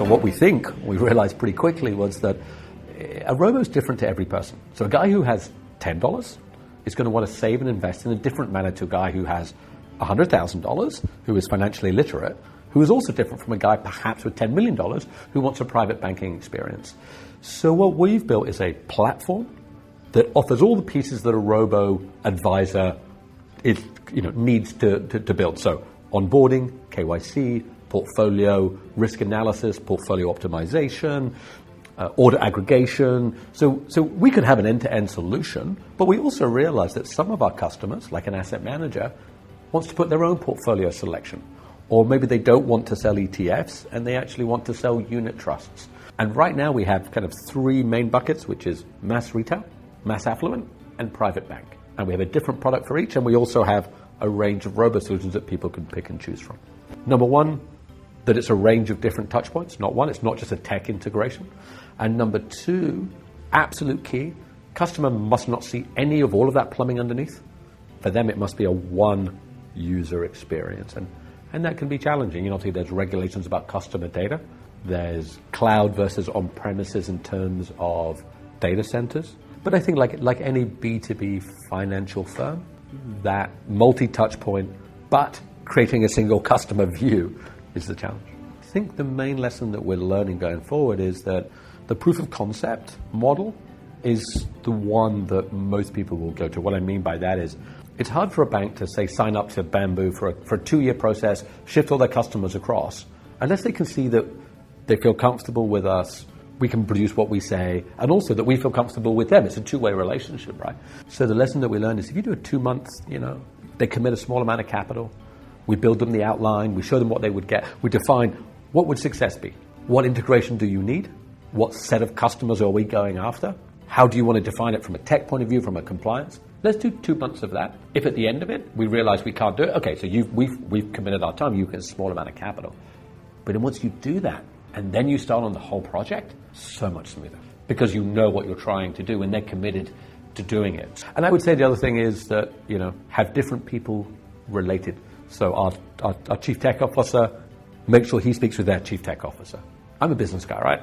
what we realized pretty quickly was that a robo is different to every person. So a guy who has $10 is going to want to save and invest in a different manner to a guy who has $100,000, who is financially literate, who is also different from a guy perhaps with $10 million who wants a private banking experience. So what we've built is a platform that offers all the pieces that a robo advisor needs to build. So onboarding, KYC, portfolio risk analysis, portfolio optimization, order aggregation. So we could have an end-to-end solution, but we also realize that some of our customers, like an asset manager, wants to put their own portfolio selection. Or maybe they don't want to sell ETFs and they actually want to sell unit trusts. And right now we have kind of three main buckets, which is mass retail, mass affluent, and private bank. And we have a different product for each, and we also have a range of robo solutions that people can pick and choose from. Number one, that it's a range of different touch points, not one, it's not just a tech integration. And number two, absolute key, customer must not see any of all of that plumbing underneath. For them, it must be a one user experience. And that can be challenging. Obviously, there's regulations about customer data. There's cloud versus on-premises in terms of data centers. But I think like any B2B financial firm, that multi-touch point, but creating a single customer view is the challenge. I think the main lesson that we're learning going forward is that the proof of concept model is the one that most people will go to. What I mean by that is it's hard for a bank to say sign up to Bamboo for a 2-year process, shift all their customers across, unless they can see that they feel comfortable with us, we can produce what we say, and also that we feel comfortable with them. It's a two-way relationship, right? So the lesson that we learned is if you do a 2 months, they commit a small amount of capital, we build them the outline, we show them what they would get, we define what would success be, what integration do you need, what set of customers are we going after, how do you want to define it from a tech point of view, from a compliance. Let's do 2 months of that. If at the end of it we realize we can't do it, okay, so we've committed our time, you get a small amount of capital. But then once you do that, and then you start on the whole project, so much smoother. Because you know what you're trying to do and they're committed to doing it. And I would say the other thing is that, have different people related. So our chief tech officer, make sure he speaks with their chief tech officer. I'm a business guy, right?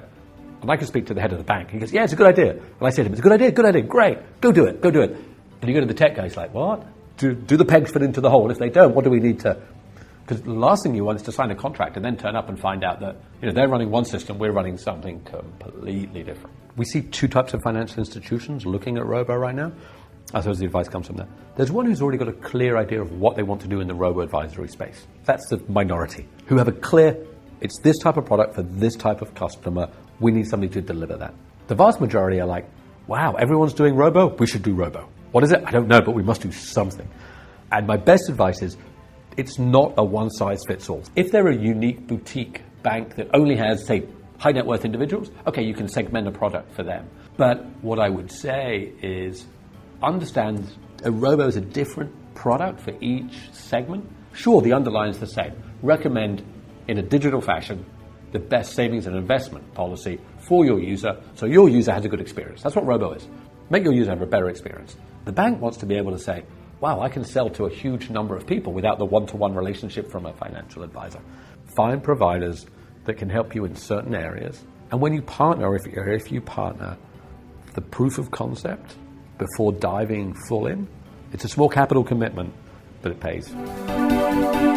And I can speak to the head of the bank. He goes, yeah, it's a good idea. And I say to him, it's a good idea, great, go do it. And you go to the tech guy, he's like, what? Do the pegs fit into the hole? If they don't, what do we need to... Because the last thing you want is to sign a contract and then turn up and find out that they're running one system, we're running something completely different. We see two types of financial institutions looking at robo right now. I suppose the advice comes from there. There's one who's already got a clear idea of what they want to do in the robo-advisory space. That's the minority, who have a clear, it's this type of product for this type of customer, we need somebody to deliver that. The vast majority are like, wow, everyone's doing robo, we should do robo. What is it? I don't know, but we must do something. And my best advice is, it's not a one-size-fits-all. If they're a unique boutique bank that only has, say, high-net-worth individuals, okay, you can segment a product for them. But what I would say is understand a robo is a different product for each segment. Sure, the underlying is the same. Recommend, in a digital fashion, the best savings and investment policy for your user so your user has a good experience. That's what robo is. Make your user have a better experience. The bank wants to be able to say, wow, I can sell to a huge number of people without the one-to-one relationship from a financial advisor. Find providers that can help you in certain areas. And when you partner, or if you partner, the proof of concept before diving full in, it's a small capital commitment, but it pays.